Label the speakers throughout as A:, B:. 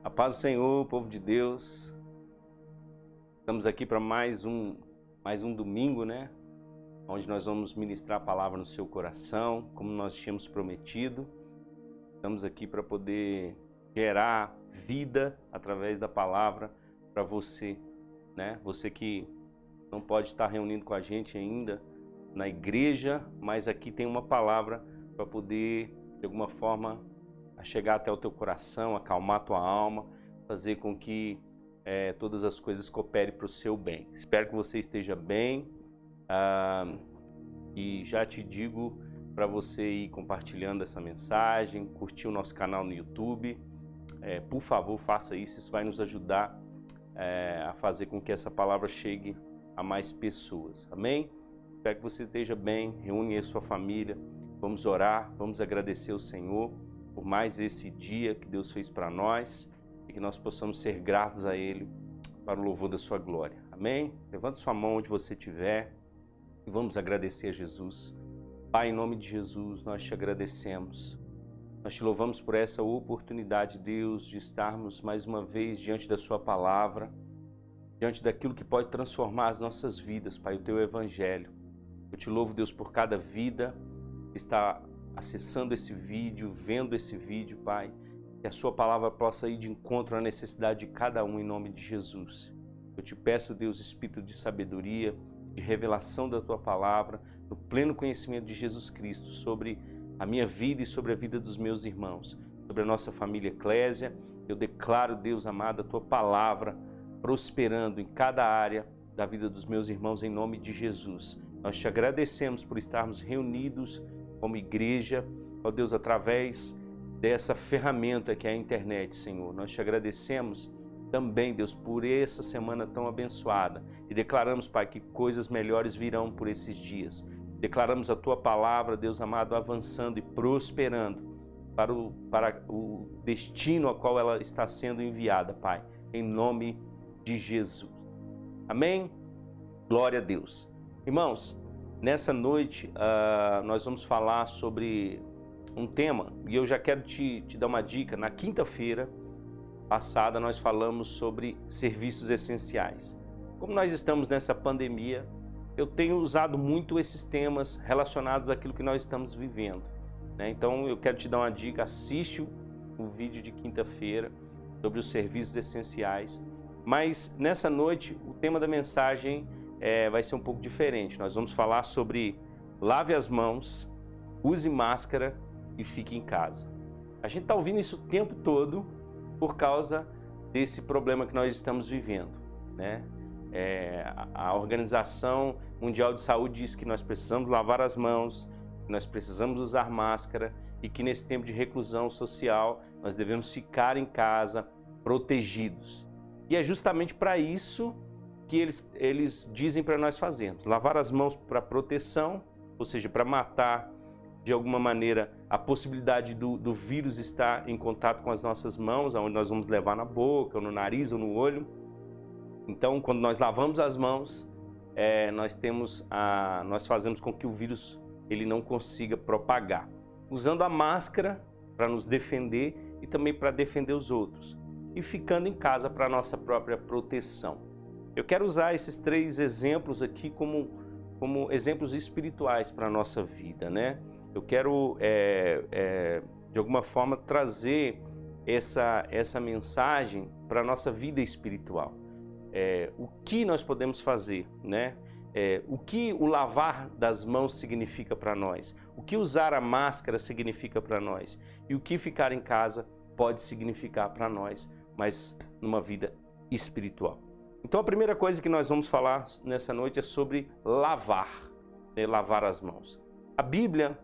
A: A paz do Senhor, povo de Deus. Estamos aqui para mais um domingo, né? Onde nós vamos ministrar a palavra no seu coração, como nós tínhamos prometido. Estamos aqui para poder gerar vida através da palavra para você, né? Você que não pode estar reunindo com a gente ainda na igreja, mas aqui tem uma palavra para poder, de alguma forma, chegar até o teu coração, acalmar a tua alma, fazer com que todas as coisas cooperem para o seu bem. Espero que você esteja bem e já te digo para você ir compartilhando essa mensagem, curtir o nosso canal no YouTube. Por favor, faça isso, isso vai nos ajudar a fazer com que essa palavra chegue a mais pessoas. Amém? Espero que você esteja bem, reúne a sua família, vamos orar, vamos agradecer ao Senhor por mais esse dia que Deus fez para nós e que nós possamos ser gratos a Ele para o louvor da sua glória. Amém? Levante sua mão onde você estiver e vamos agradecer a Jesus. Pai, em nome de Jesus, nós te agradecemos. Nós te louvamos por essa oportunidade, Deus, de estarmos mais uma vez diante da sua palavra, diante daquilo que pode transformar as nossas vidas, Pai, o teu evangelho. Eu te louvo, Deus, por cada vida que está acessando esse vídeo, vendo esse vídeo, Pai, que a sua palavra possa ir de encontro à necessidade de cada um em nome de Jesus. Eu te peço, Deus, espírito de sabedoria, de revelação da tua palavra, no pleno conhecimento de Jesus Cristo sobre a minha vida e sobre a vida dos meus irmãos, sobre a nossa família eclésia. Eu declaro, Deus amado, a tua palavra prosperando em cada área da vida dos meus irmãos em nome de Jesus. Nós te agradecemos por estarmos reunidos como igreja, ó Deus, através dessa ferramenta que é a internet, Senhor. Nós te agradecemos também, Deus, por essa semana tão abençoada e declaramos, Pai, que coisas melhores virão por esses dias. Declaramos a tua palavra, Deus amado, avançando e prosperando para o destino a qual ela está sendo enviada, Pai, em nome de Jesus. Amém? Glória a Deus. Irmãos, nessa noite, nós vamos falar sobre um tema, e eu já quero te dar uma dica. Na quinta-feira passada, nós falamos sobre serviços essenciais. Como nós estamos nessa pandemia, eu tenho usado muito esses temas relacionados àquilo que nós estamos vivendo, né? Então, eu quero te dar uma dica, assiste o vídeo de quinta-feira sobre os serviços essenciais. Mas, nessa noite, o tema da mensagem vai ser um pouco diferente. Nós vamos falar sobre lave as mãos, use máscara e fique em casa. A gente está ouvindo isso o tempo todo por causa desse problema que nós estamos vivendo, né? A Organização Mundial de Saúde diz que nós precisamos lavar as mãos, que nós precisamos usar máscara e que nesse tempo de reclusão social nós devemos ficar em casa protegidos. E é justamente para isso que eles dizem para nós fazermos. Lavar as mãos para proteção, ou seja, para matar de alguma maneira a possibilidade do vírus estar em contato com as nossas mãos, onde nós vamos levar na boca, ou no nariz, ou no olho. Então, quando nós lavamos as mãos, nós fazemos com que o vírus ele não consiga propagar. Usando a máscara para nos defender e também para defender os outros. E ficando em casa para a nossa própria proteção. Eu quero usar esses três exemplos aqui como exemplos espirituais para a nossa vida, né? Eu quero, de alguma forma, trazer essa mensagem para a nossa vida espiritual. O que nós podemos fazer, né? O que o lavar das mãos significa para nós? O que usar a máscara significa para nós? E o que ficar em casa pode significar para nós, mas numa vida espiritual. Então a primeira coisa que nós vamos falar nessa noite é sobre lavar, né? Lavar as mãos. A Bíblia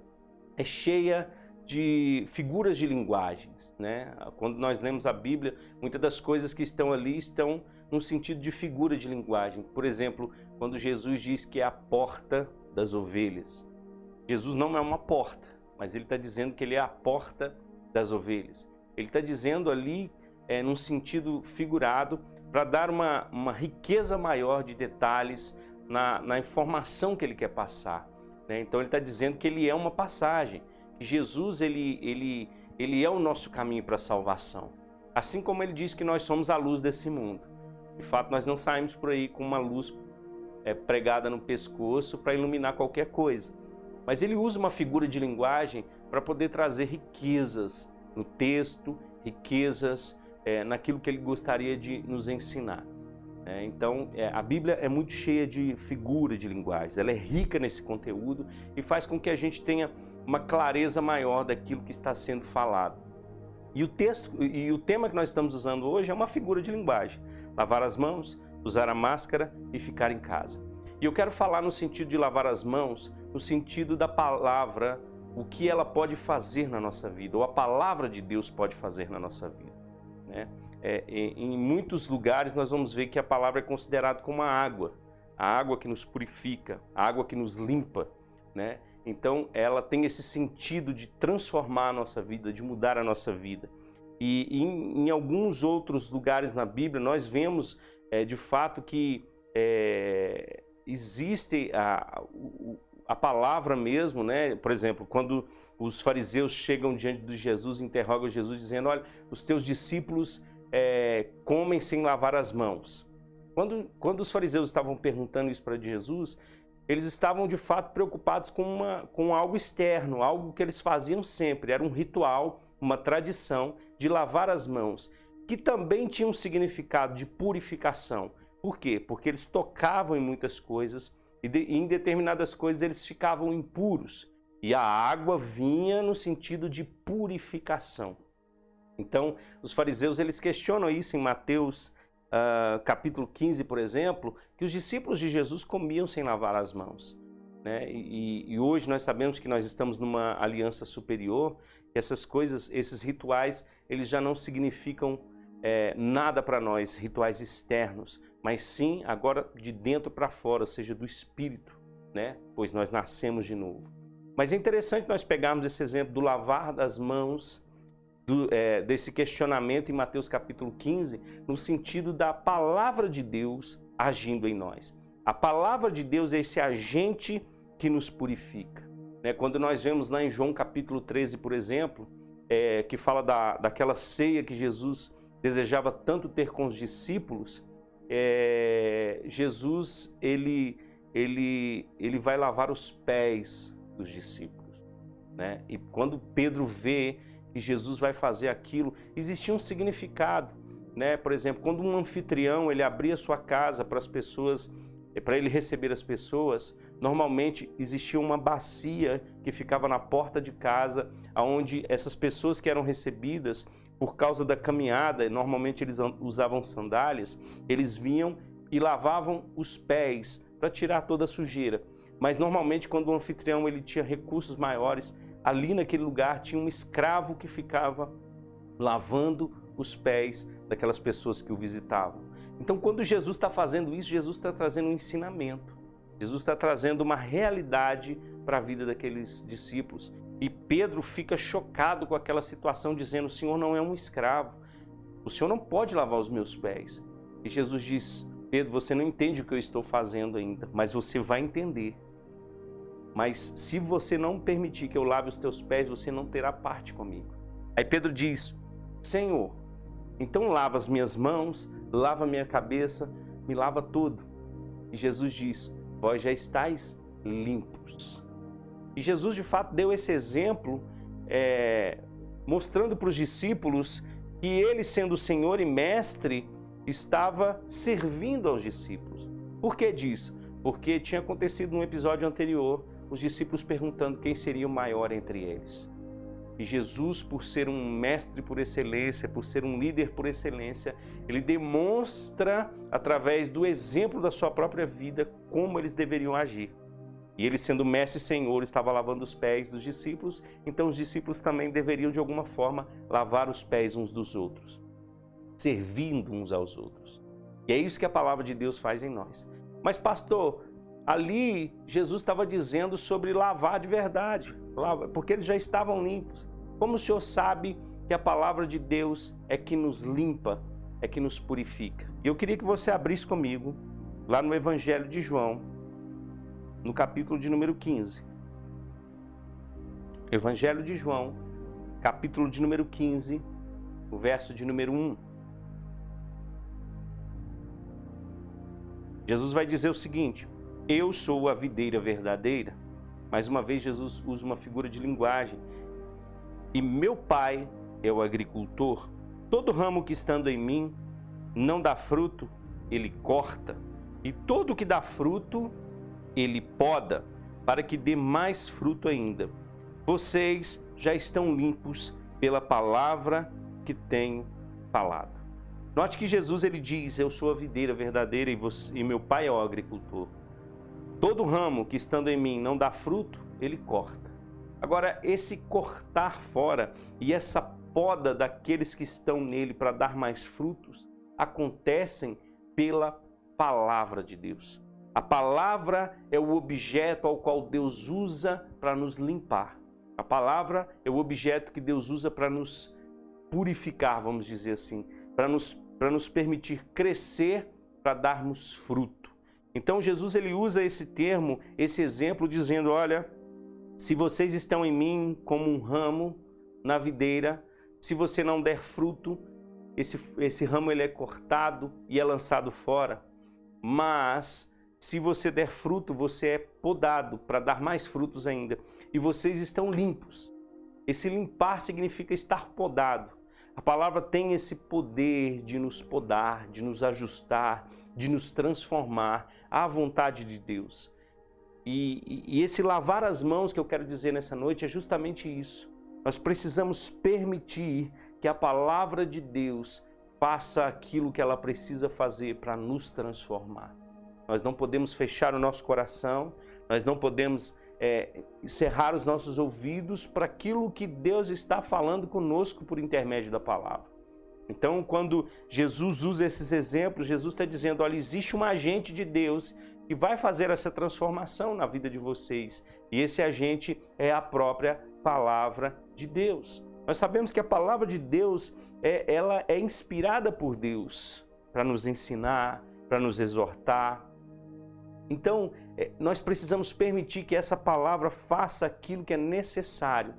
A: é cheia de figuras de linguagens, né? Quando nós lemos a Bíblia, muitas das coisas que estão ali estão no sentido de figura de linguagem. Por exemplo, quando Jesus diz que é a porta das ovelhas. Jesus não é uma porta, mas ele está dizendo que ele é a porta das ovelhas. Ele está dizendo ali, num sentido figurado, para dar uma riqueza maior de detalhes na informação que ele quer passar, né? Então ele está dizendo que ele é uma passagem, que Jesus ele é o nosso caminho para a salvação. Assim como ele diz que nós somos a luz desse mundo. De fato, nós não saímos por aí com uma luz pregada no pescoço para iluminar qualquer coisa. Mas ele usa uma figura de linguagem para poder trazer riquezas no texto, riquezas naquilo que ele gostaria de nos ensinar. Então, a Bíblia é muito cheia de figura de linguagem, ela é rica nesse conteúdo e faz com que a gente tenha uma clareza maior daquilo que está sendo falado. E o tema que nós estamos usando hoje é uma figura de linguagem: lavar as mãos, usar a máscara e ficar em casa. E eu quero falar no sentido de lavar as mãos, no sentido da palavra, o que ela pode fazer na nossa vida, ou a palavra de Deus pode fazer na nossa vida, né? Em muitos lugares nós vamos ver que a palavra é considerada como a água que nos purifica, a água que nos limpa, né? Então ela tem esse sentido de transformar a nossa vida, de mudar a nossa vida. E em alguns outros lugares na Bíblia nós vemos de fato que existe a palavra mesmo, né? Por exemplo, quando os fariseus chegam diante de Jesus, interrogam Jesus dizendo: olha, os teus discípulos comem sem lavar as mãos. Quando os fariseus estavam perguntando isso para Jesus, eles estavam de fato preocupados com algo externo, algo que eles faziam sempre. Era um ritual, uma tradição de lavar as mãos, que também tinha um significado de purificação. Por quê? Porque eles tocavam em muitas coisas e em determinadas coisas eles ficavam impuros. E a água vinha no sentido de purificação. Então, os fariseus eles questionam isso em Mateus capítulo 15, por exemplo, que os discípulos de Jesus comiam sem lavar as mãos, né? E hoje nós sabemos que nós estamos numa aliança superior, que essas coisas, esses rituais, eles já não significam nada para nós, rituais externos, mas sim agora de dentro para fora, ou seja, do Espírito, né? Pois nós nascemos de novo. Mas é interessante nós pegarmos esse exemplo do lavar das mãos, desse questionamento em Mateus capítulo 15, no sentido da palavra de Deus agindo em nós. A palavra de Deus é esse agente que nos purifica, né? Quando nós vemos lá em João capítulo 13, por exemplo, que fala daquela ceia que Jesus desejava tanto ter com os discípulos, Jesus ele vai lavar os pés dos discípulos, né? E quando Pedro vê que Jesus vai fazer aquilo, existia um significado, né? Por exemplo, quando um anfitrião ele abria sua casa para as pessoas, para ele receber as pessoas, normalmente existia uma bacia que ficava na porta de casa, onde essas pessoas que eram recebidas por causa da caminhada, normalmente eles usavam sandálias, eles vinham e lavavam os pés para tirar toda a sujeira. Mas normalmente quando o anfitrião ele tinha recursos maiores, ali naquele lugar tinha um escravo que ficava lavando os pés daquelas pessoas que o visitavam. Então, quando Jesus está fazendo isso, Jesus está trazendo um ensinamento. Jesus está trazendo uma realidade para a vida daqueles discípulos. E Pedro fica chocado com aquela situação, dizendo: o Senhor não é um escravo. O Senhor não pode lavar os meus pés. E Jesus diz: Pedro, você não entende o que eu estou fazendo ainda, mas você vai entender. Mas se você não permitir que eu lave os teus pés, você não terá parte comigo. Aí Pedro diz: Senhor, então lava as minhas mãos, lava a minha cabeça, me lava tudo. E Jesus diz: vós já estáis limpos. E Jesus de fato deu esse exemplo, mostrando para os discípulos que ele, sendo Senhor e Mestre, estava servindo aos discípulos. Por que disso? Porque tinha acontecido num episódio anterior, os discípulos perguntando quem seria o maior entre eles. E Jesus, por ser um mestre por excelência, por ser um líder por excelência, ele demonstra, através do exemplo da sua própria vida, como eles deveriam agir. E ele, sendo mestre e senhor, estava lavando os pés dos discípulos, então os discípulos também deveriam, de alguma forma, lavar os pés uns dos outros, servindo uns aos outros. E é isso que a palavra de Deus faz em nós. Mas, pastor, ali Jesus estava dizendo sobre lavar de verdade, porque eles já estavam limpos. Como o senhor sabe que a palavra de Deus é que nos limpa, é que nos purifica? E eu queria que você abrisse comigo, lá no Evangelho de João, no capítulo de número 15. Evangelho de João, capítulo de número 15, o verso de número 1. Jesus vai dizer o seguinte: eu sou a videira verdadeira. Mais uma vez, Jesus usa uma figura de linguagem. E meu Pai é o agricultor. Todo ramo que estando em mim não dá fruto, ele corta. E todo que dá fruto, ele poda, para que dê mais fruto ainda. Vocês já estão limpos pela palavra que tenho falado. Note que Jesus ele diz: eu sou a videira verdadeira e meu Pai é o agricultor. Todo ramo que estando em mim não dá fruto, ele corta. Agora, esse cortar fora e essa poda daqueles que estão nele para dar mais frutos, acontecem pela palavra de Deus. A palavra é o objeto ao qual Deus usa para nos limpar. A palavra é o objeto que Deus usa para nos purificar, vamos dizer assim, para nos permitir crescer, para darmos fruto. Então Jesus ele usa esse termo, esse exemplo, dizendo: olha, se vocês estão em mim como um ramo na videira, se você não der fruto, esse ramo ele é cortado e é lançado fora. Mas se você der fruto, você é podado para dar mais frutos ainda. E vocês estão limpos. Esse limpar significa estar podado. A palavra tem esse poder de nos podar, de nos ajustar, de nos transformar à vontade de Deus. E esse lavar as mãos que eu quero dizer nessa noite é justamente isso. Nós precisamos permitir que a palavra de Deus faça aquilo que ela precisa fazer para nos transformar. Nós não podemos fechar o nosso coração, nós não podemos cerrar os nossos ouvidos para aquilo que Deus está falando conosco por intermédio da palavra. Então, quando Jesus usa esses exemplos, Jesus está dizendo: olha, existe um agente de Deus que vai fazer essa transformação na vida de vocês. E esse agente é a própria palavra de Deus. Nós sabemos que a palavra de Deus, ela é inspirada por Deus para nos ensinar, para nos exortar. Então, nós precisamos permitir que essa palavra faça aquilo que é necessário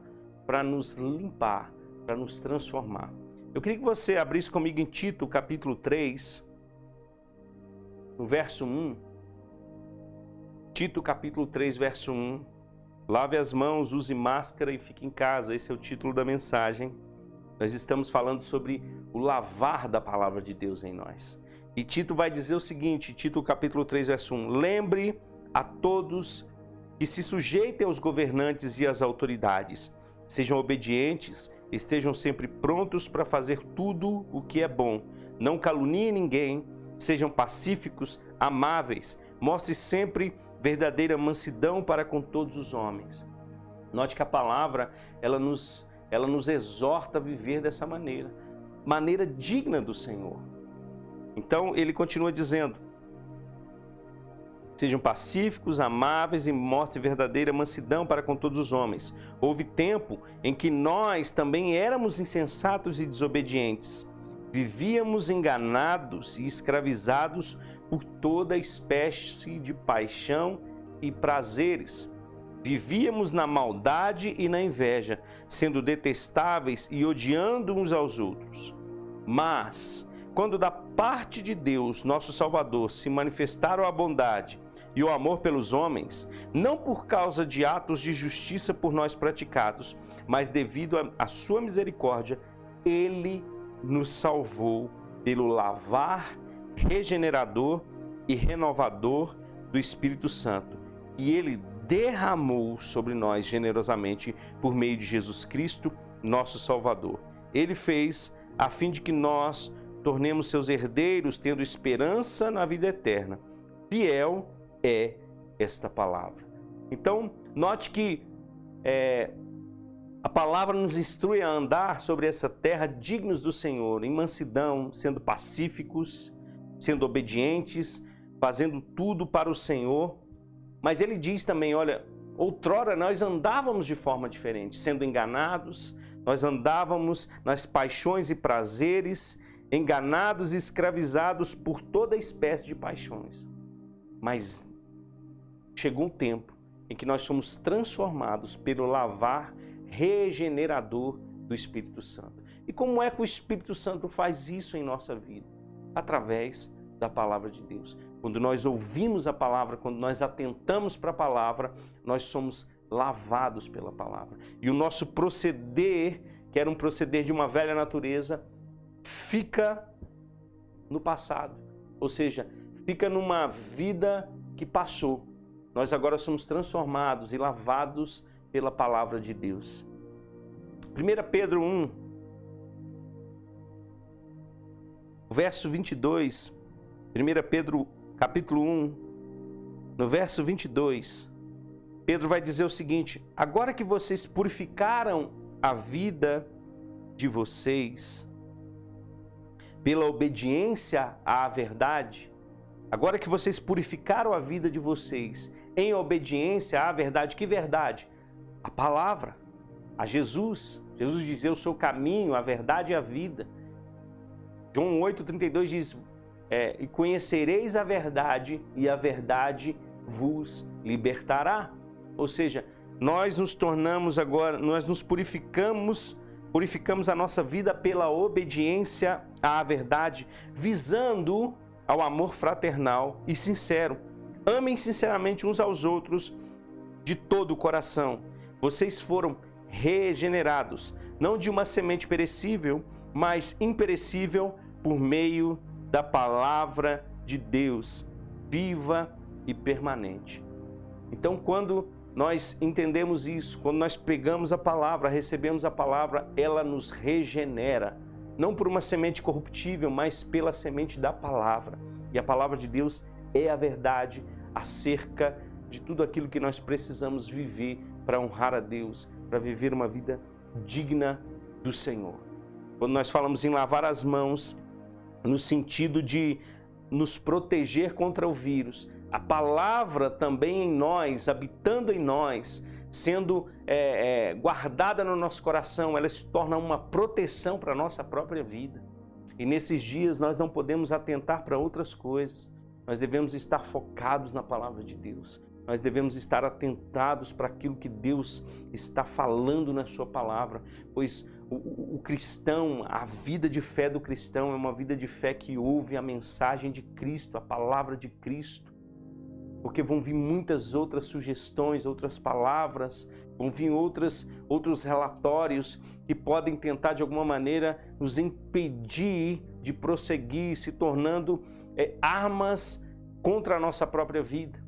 A: para nos limpar, para nos transformar. Eu queria que você abrisse comigo em Tito, capítulo 3, no verso 1. Tito, capítulo 3, verso 1. Lave as mãos, use máscara e fique em casa. Esse é o título da mensagem. Nós estamos falando sobre o lavar da palavra de Deus em nós. E Tito vai dizer o seguinte, Tito capítulo 3, verso 1. Lembre a todos que se sujeitem aos governantes e às autoridades. Sejam obedientes, estejam sempre prontos para fazer tudo o que é bom. Não caluniem ninguém, sejam pacíficos, amáveis. Mostre sempre verdadeira mansidão para com todos os homens. Note que a palavra, ela nos exorta a viver dessa maneira digna do Senhor. Então, ele continua dizendo: sejam pacíficos, amáveis e mostrem verdadeira mansidão para com todos os homens. Houve tempo em que nós também éramos insensatos e desobedientes. Vivíamos enganados e escravizados por toda espécie de paixão e prazeres. Vivíamos na maldade e na inveja, sendo detestáveis e odiando uns aos outros. Mas, quando da parte de Deus, nosso Salvador, se manifestaram a bondade e o amor pelos homens, não por causa de atos de justiça por nós praticados, mas devido à sua misericórdia, Ele nos salvou pelo lavar regenerador e renovador do Espírito Santo, e Ele derramou sobre nós generosamente por meio de Jesus Cristo, nosso Salvador. Ele fez a fim de que nós tornemos seus herdeiros, tendo esperança na vida eterna. Fiel é esta palavra. Então, note que a palavra nos instrui a andar sobre essa terra dignos do Senhor, em mansidão, sendo pacíficos, sendo obedientes, fazendo tudo para o Senhor. Mas ele diz também, olha, outrora nós andávamos de forma diferente, sendo enganados, nós andávamos nas paixões e prazeres, enganados e escravizados por toda espécie de paixões. Mas chegou um tempo em que nós somos transformados pelo lavar regenerador do Espírito Santo. E como é que o Espírito Santo faz isso em nossa vida? Através da palavra de Deus. Quando nós ouvimos a palavra, quando nós atentamos para a palavra, nós somos lavados pela palavra. E o nosso proceder, que era um proceder de uma velha natureza, fica no passado. Ou seja, fica numa vida que passou. Nós agora somos transformados e lavados pela palavra de Deus. 1 Pedro 1, verso 22. 1 Pedro capítulo 1, no verso 22. Pedro vai dizer o seguinte: agora que vocês purificaram a vida de vocês pela obediência à verdade, agora que vocês purificaram a vida de vocês em obediência à verdade, que verdade? A palavra, a Jesus. Jesus diz: eu sou o caminho, a verdade e a vida. João 8,32 diz: e conhecereis a verdade, e a verdade vos libertará. Ou seja, nós nos tornamos agora, nós nos purificamos a nossa vida pela obediência à verdade, visando ao amor fraternal e sincero. Amem sinceramente uns aos outros de todo o coração. Vocês foram regenerados, não de uma semente perecível, mas imperecível, por meio da palavra de Deus, viva e permanente. Então, quando nós entendemos isso, quando nós pegamos a palavra, recebemos a palavra, ela nos regenera, não por uma semente corruptível, mas pela semente da palavra. E a palavra de Deus é a verdade acerca de tudo aquilo que nós precisamos viver para honrar a Deus, para viver uma vida digna do Senhor. Quando nós falamos em lavar as mãos, no sentido de nos proteger contra o vírus, a palavra também em nós, habitando em nós, sendo guardada no nosso coração, ela se torna uma proteção para a nossa própria vida. E nesses dias nós não podemos atentar para outras coisas, nós devemos estar focados na palavra de Deus. Nós devemos estar atentados para aquilo que Deus está falando na sua palavra, pois o cristão, a vida de fé do cristão é uma vida de fé que ouve a mensagem de Cristo, a palavra de Cristo. Porque vão vir muitas outras sugestões, outras palavras, vão vir outros relatórios que podem tentar de alguma maneira nos impedir de prosseguir, se tornando armas contra a nossa própria vida.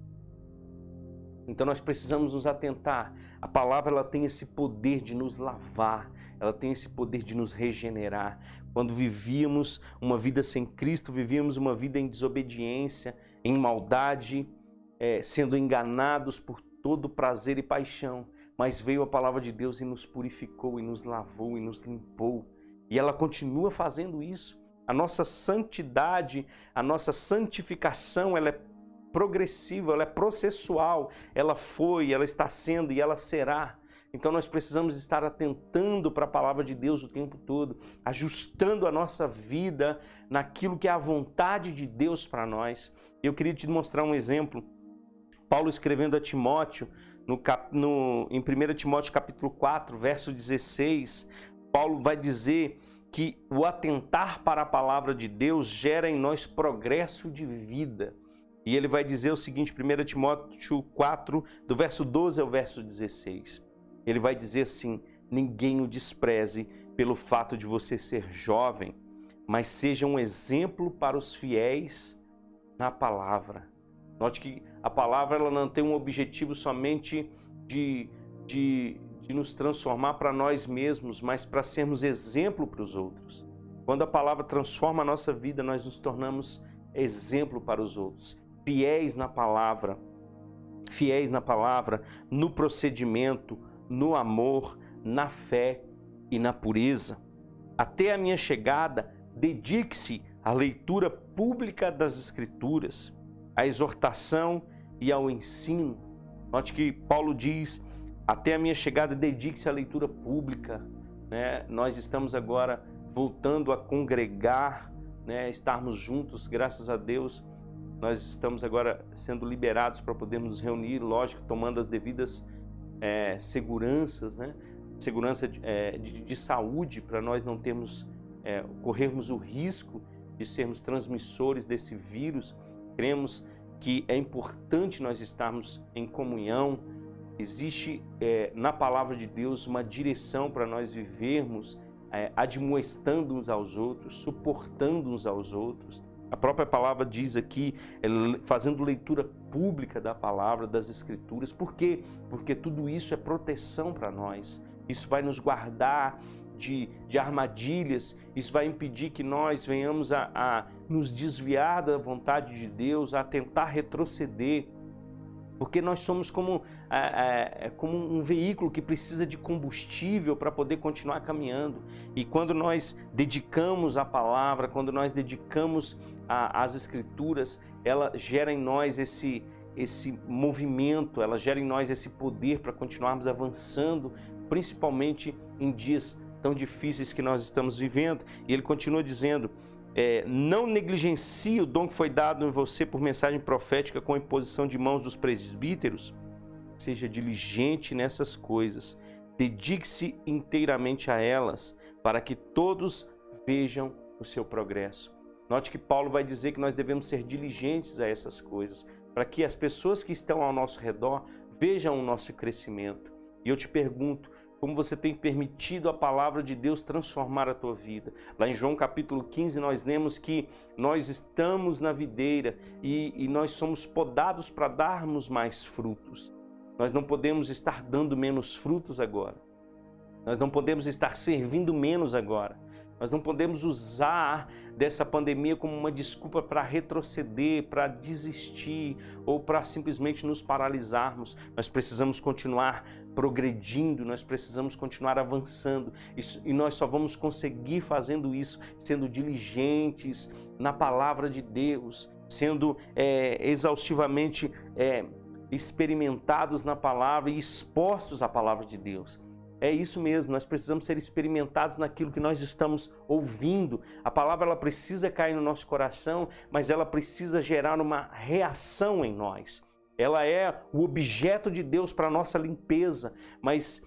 A: Então nós precisamos nos atentar. A palavra ela tem esse poder de nos lavar, ela tem esse poder de nos regenerar. Quando vivíamos uma vida sem Cristo, vivíamos uma vida em desobediência, em maldade, sendo enganados por todo prazer e paixão. Mas veio a palavra de Deus e nos purificou, e nos lavou, e nos limpou. E ela continua fazendo isso. A nossa santidade, a nossa santificação, ela é progressiva, ela é processual, ela foi, ela está sendo e ela será. Então nós precisamos estar atentando para a palavra de Deus o tempo todo, ajustando a nossa vida naquilo que é a vontade de Deus para nós. Eu queria te mostrar um exemplo. Paulo escrevendo a Timóteo, em 1 Timóteo capítulo 4, verso 16, Paulo vai dizer que o atentar para a palavra de Deus gera em nós progresso de vida. E ele vai dizer o seguinte, 1 Timóteo 4, do verso 12 ao verso 16. Ele vai dizer assim: ninguém o despreze pelo fato de você ser jovem, mas seja um exemplo para os fiéis na palavra. Note que a palavra ela não tem um objetivo somente de nos transformar para nós mesmos, mas para sermos exemplo para os outros. Quando a palavra transforma a nossa vida, nós nos tornamos exemplo para os outros. Fiéis na palavra, no procedimento, no amor, na fé e na pureza. Até a minha chegada, dedique-se à leitura pública das Escrituras, à exortação e ao ensino. Note que Paulo diz, até a minha chegada, dedique-se à leitura pública. Nós estamos agora voltando a congregar, estarmos juntos, graças a Deus. Nós estamos agora sendo liberados para podermos nos reunir, lógico, tomando as devidas seguranças, segurança de saúde, para nós não termos, corrermos o risco de sermos transmissores desse vírus. Cremos que é importante nós estarmos em comunhão. Existe na palavra de Deus uma direção para nós vivermos admoestando uns aos outros, suportando uns aos outros. A própria palavra diz aqui, fazendo leitura pública da palavra, das Escrituras. Por quê? Porque tudo isso é proteção para nós. Isso vai nos guardar de armadilhas, isso vai impedir que nós venhamos a nos desviar da vontade de Deus, a tentar retroceder. Porque nós somos como um veículo que precisa de combustível para poder continuar caminhando. E quando nós dedicamos a palavra, quando nós dedicamos as Escrituras, ela gera em nós esse movimento, ela gera em nós esse poder para continuarmos avançando, principalmente em dias tão difíceis que nós estamos vivendo. E ele continua dizendo: não negligencie o dom que foi dado em você por mensagem profética com a imposição de mãos dos presbíteros. Seja diligente nessas coisas, dedique-se inteiramente a elas, para que todos vejam o seu progresso. Note que Paulo vai dizer que nós devemos ser diligentes a essas coisas, para que as pessoas que estão ao nosso redor vejam o nosso crescimento. E eu te pergunto, como você tem permitido a palavra de Deus transformar a tua vida? Lá em João capítulo 15 nós lemos que nós estamos na videira e nós somos podados para darmos mais frutos. Nós não podemos estar dando menos frutos agora. Nós não podemos estar servindo menos agora. Nós não podemos usar dessa pandemia como uma desculpa para retroceder, para desistir ou para simplesmente nos paralisarmos. Nós precisamos continuar progredindo, nós precisamos continuar avançando. E nós só vamos conseguir fazendo isso sendo diligentes na palavra de Deus, sendo exaustivamente experimentados na palavra e expostos à palavra de Deus. É isso mesmo, nós precisamos ser experimentados naquilo que nós estamos ouvindo. A palavra ela precisa cair no nosso coração, mas ela precisa gerar uma reação em nós. Ela é o objeto de Deus para a nossa limpeza, mas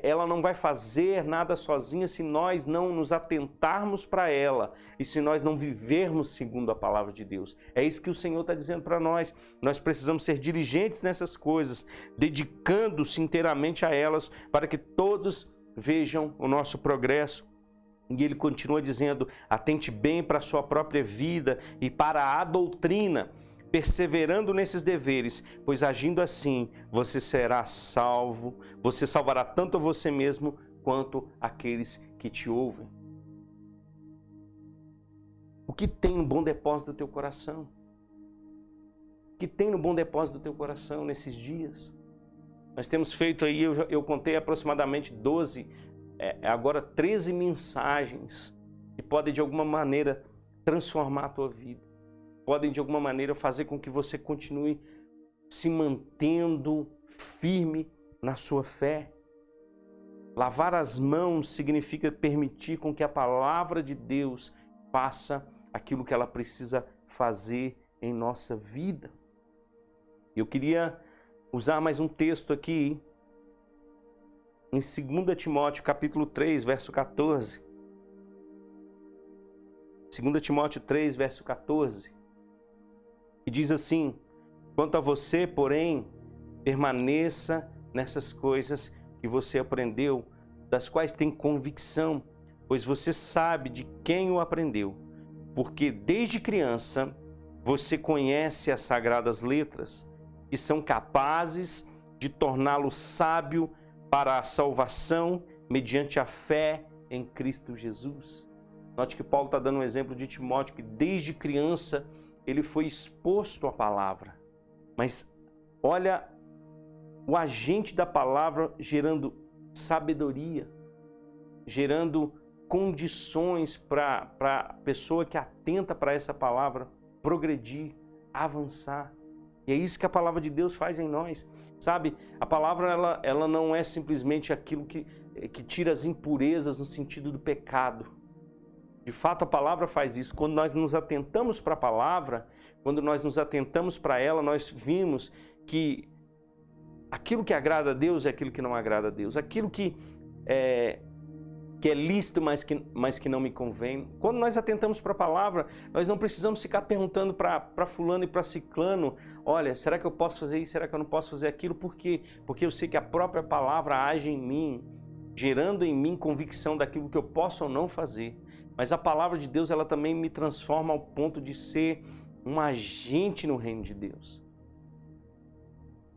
A: ela não vai fazer nada sozinha se nós não nos atentarmos para ela e se nós não vivermos segundo a palavra de Deus. É isso que o Senhor está dizendo para nós. Nós precisamos ser diligentes nessas coisas, dedicando-se inteiramente a elas para que todos vejam o nosso progresso. E ele continua dizendo: atente bem para a sua própria vida e para a doutrina, perseverando nesses deveres, pois agindo assim, você será salvo, você salvará tanto a você mesmo quanto aqueles que te ouvem. O que tem no bom depósito do teu coração? O que tem no bom depósito do teu coração nesses dias? Nós temos feito aí, eu contei aproximadamente 12, agora 13 mensagens que podem de alguma maneira transformar a tua vida. Podem de alguma maneira fazer com que você continue se mantendo firme na sua fé. Lavar as mãos significa permitir com que a palavra de Deus faça aquilo que ela precisa fazer em nossa vida. Eu queria usar mais um texto aqui, em 2 Timóteo capítulo 3, verso 14. 2 Timóteo 3, verso 14. E diz assim: quanto a você, porém, permaneça nessas coisas que você aprendeu, das quais tem convicção, pois você sabe de quem o aprendeu, porque desde criança você conhece as sagradas letras, que são capazes de torná-lo sábio para a salvação mediante a fé em Cristo Jesus. Note que Paulo está dando um exemplo de Timóteo, que desde criança ele foi exposto à palavra. Mas olha o agente da palavra gerando sabedoria, gerando condições para a pessoa que atenta para essa palavra progredir, avançar. E é isso que a palavra de Deus faz em nós. Sabe, a palavra ela não é simplesmente aquilo que tira as impurezas no sentido do pecado. De fato, a palavra faz isso. Quando nós nos atentamos para a palavra, quando nós nos atentamos para ela, nós vimos que aquilo que agrada a Deus é aquilo que não agrada a Deus. Aquilo que que é lícito, mas que não me convém. Quando nós atentamos para a palavra, nós não precisamos ficar perguntando para fulano e para ciclano, olha, será que eu posso fazer isso, será que eu não posso fazer aquilo? Por quê? Porque eu sei que a própria palavra age em mim, gerando em mim convicção daquilo que eu posso ou não fazer. Mas a palavra de Deus, ela também me transforma ao ponto de ser um agente no reino de Deus.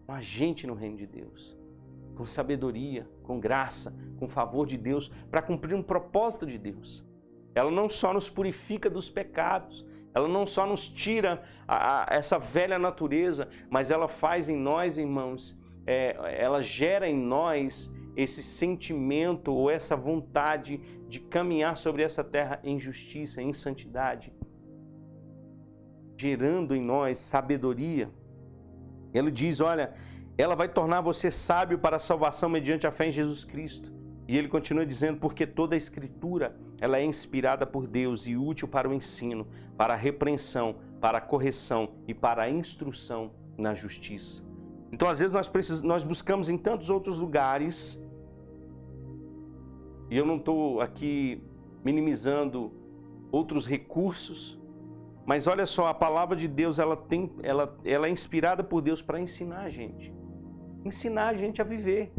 A: Um agente no reino de Deus. Com sabedoria, com graça, com favor de Deus, para cumprir um propósito de Deus. Ela não só nos purifica dos pecados, ela não só nos tira essa velha natureza, mas ela faz em nós, irmãos, ela gera em nós esse sentimento ou essa vontade de caminhar sobre essa terra em justiça, em santidade, gerando em nós sabedoria. Ele diz, olha, ela vai tornar você sábio para a salvação mediante a fé em Jesus Cristo. E ele continua dizendo, porque toda a Escritura, ela é inspirada por Deus e útil para o ensino, para a repreensão, para a correção e para a instrução na justiça. Então, às vezes, nós buscamos em tantos outros lugares, e eu não estou aqui minimizando outros recursos, mas olha só, a palavra de Deus, ela é inspirada por Deus para ensinar a gente. Ensinar a gente a viver,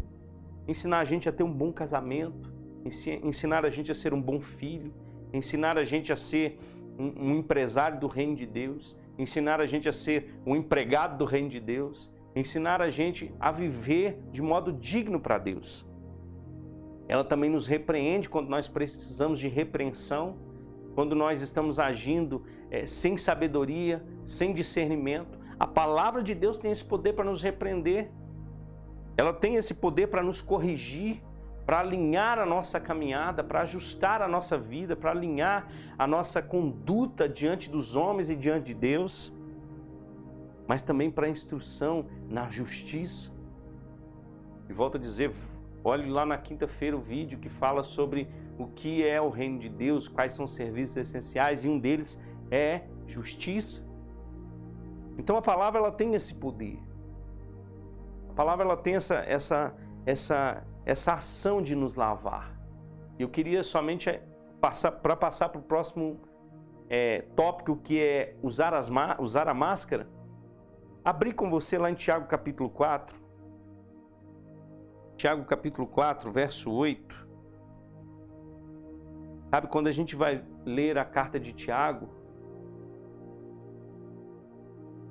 A: ensinar a gente a ter um bom casamento, ensinar a gente a ser um bom filho, ensinar a gente a ser um empresário do reino de Deus, ensinar a gente a ser um empregado do reino de Deus, ensinar a gente a viver de modo digno para Deus. Ela também nos repreende quando nós precisamos de repreensão, quando nós estamos agindo sem sabedoria, sem discernimento. A palavra de Deus tem esse poder para nos repreender. Ela tem esse poder para nos corrigir, para alinhar a nossa caminhada, para ajustar a nossa vida, para alinhar a nossa conduta diante dos homens e diante de Deus, mas também para a instrução na justiça. E volto a dizer, olhe lá na quinta-feira o vídeo que fala sobre o que é o reino de Deus, quais são os serviços essenciais, e um deles é justiça. Então a palavra, ela tem esse poder. A palavra, ela tem essa ação de nos lavar. Eu queria somente passar para o próximo tópico, que é usar a máscara. Abri com você lá em Tiago capítulo 4. Tiago capítulo 4, verso 8. Sabe, quando a gente vai ler a carta de Tiago,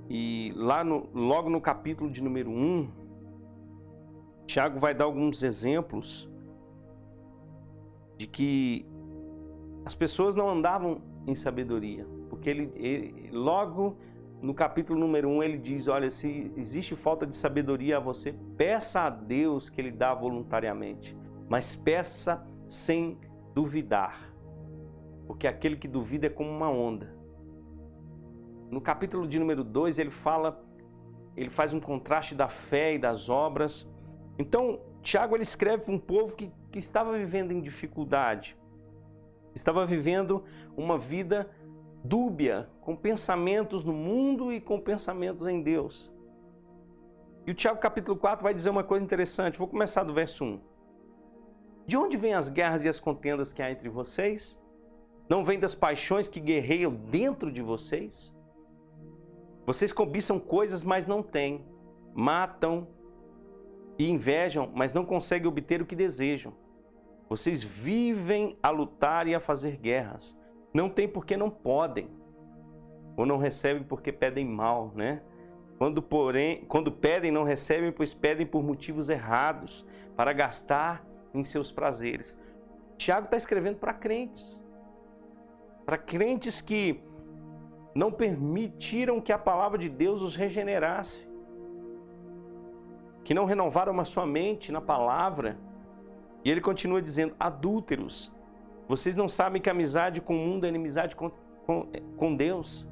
A: e lá logo no capítulo de número 1, Tiago vai dar alguns exemplos de que as pessoas não andavam em sabedoria. Porque ele logo no capítulo número 1 ele diz, olha, se existe falta de sabedoria a você, peça a Deus que Ele dá voluntariamente. Mas peça sem duvidar. Porque aquele que duvida é como uma onda. No capítulo de número 2 ele faz um contraste da fé e das obras. Então, Tiago, ele escreve para um povo que estava vivendo em dificuldade, estava vivendo uma vida dúbia, com pensamentos no mundo e com pensamentos em Deus. E o Tiago capítulo 4 vai dizer uma coisa interessante. Vou começar do verso 1. De onde vêm as guerras e as contendas que há entre vocês? Não vêm das paixões que guerreiam dentro de vocês? Vocês cobiçam coisas, mas não têm. Matam e invejam, mas não conseguem obter o que desejam. Vocês vivem a lutar e a fazer guerras. Não têm porque não podem. Ou não recebem porque pedem mal, né? Quando pedem, não recebem, pois pedem por motivos errados, para gastar em seus prazeres. Tiago está escrevendo para crentes. Para crentes que não permitiram que a palavra de Deus os regenerasse. Que não renovaram a sua mente na palavra. E ele continua dizendo, adúlteros, vocês não sabem que a amizade com o mundo é inimizade com Deus?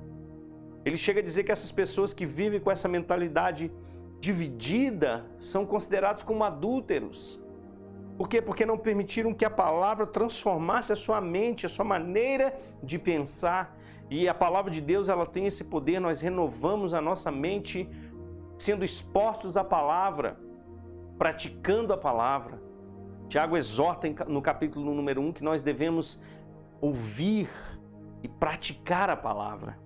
A: Ele chega a dizer que essas pessoas que vivem com essa mentalidade dividida são considerados como adúlteros. Por quê? Porque não permitiram que a palavra transformasse a sua mente, a sua maneira de pensar. E a palavra de Deus, ela tem esse poder, nós renovamos a nossa mente sendo expostos à palavra, praticando a palavra. Tiago exorta no capítulo número 1 que nós devemos ouvir e praticar a palavra.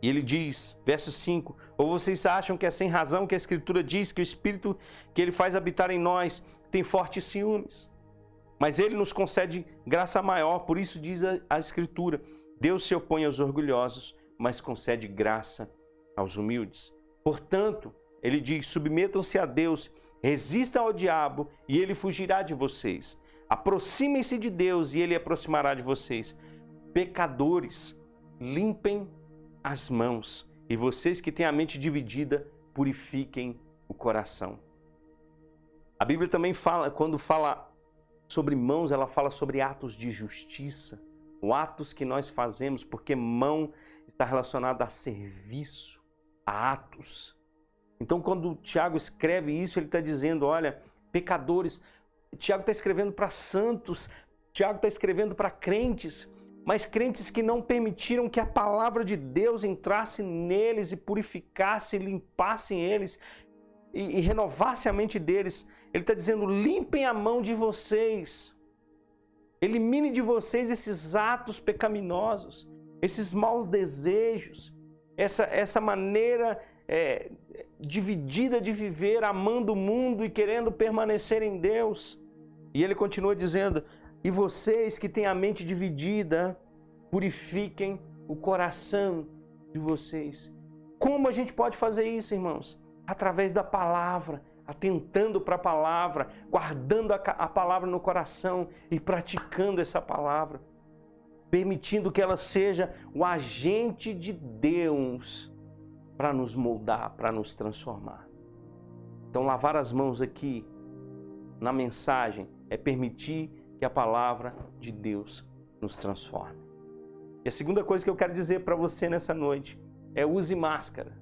A: E ele diz, verso 5, ou vocês acham que é sem razão que a Escritura diz que o Espírito que ele faz habitar em nós tem fortes ciúmes? Mas ele nos concede graça maior, por isso diz a Escritura, Deus se opõe aos orgulhosos, mas concede graça aos humildes. Portanto, ele diz, submetam-se a Deus, resistam ao diabo e ele fugirá de vocês. Aproximem-se de Deus e ele aproximará de vocês. Pecadores, limpem as mãos. E vocês que têm a mente dividida, purifiquem o coração. A Bíblia também fala, quando fala sobre mãos, ela fala sobre atos de justiça. Os atos que nós fazemos, porque mão está relacionada a serviço, a atos. Então, quando o Tiago escreve isso, ele está dizendo, olha, pecadores, Tiago está escrevendo para santos, Tiago está escrevendo para crentes, mas crentes que não permitiram que a palavra de Deus entrasse neles e purificasse, limpasse eles e renovasse a mente deles. Ele está dizendo, limpem a mão de vocês, elimine de vocês esses atos pecaminosos, esses maus desejos, essa maneira dividida de viver, amando o mundo e querendo permanecer em Deus. E ele continua dizendo, e vocês que têm a mente dividida, purifiquem o coração de vocês. Como a gente pode fazer isso, irmãos? Através da palavra, atentando para a palavra, guardando a palavra no coração e praticando essa palavra, permitindo que ela seja o agente de Deus para nos moldar, para nos transformar. Então, lavar as mãos aqui na mensagem é permitir que a palavra de Deus nos transforme. E a segunda coisa que eu quero dizer para você nessa noite é use máscara.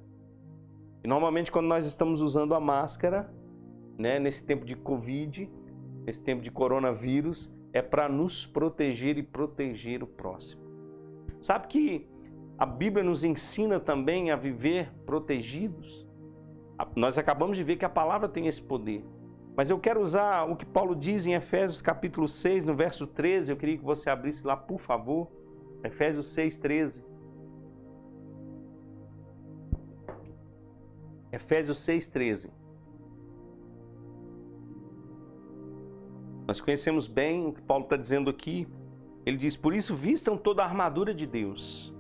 A: E normalmente quando nós estamos usando a máscara, né, nesse tempo de Covid, nesse tempo de coronavírus, é para nos proteger e proteger o próximo. Sabe que a Bíblia nos ensina também a viver protegidos? Nós acabamos de ver que a palavra tem esse poder. Mas eu quero usar o que Paulo diz em Efésios capítulo 6, no verso 13. Eu queria que você abrisse lá, por favor. Efésios 6, 13. Efésios 6, 13. Nós conhecemos bem o que Paulo está dizendo aqui. Ele diz, por isso vistam toda a armadura de Deus,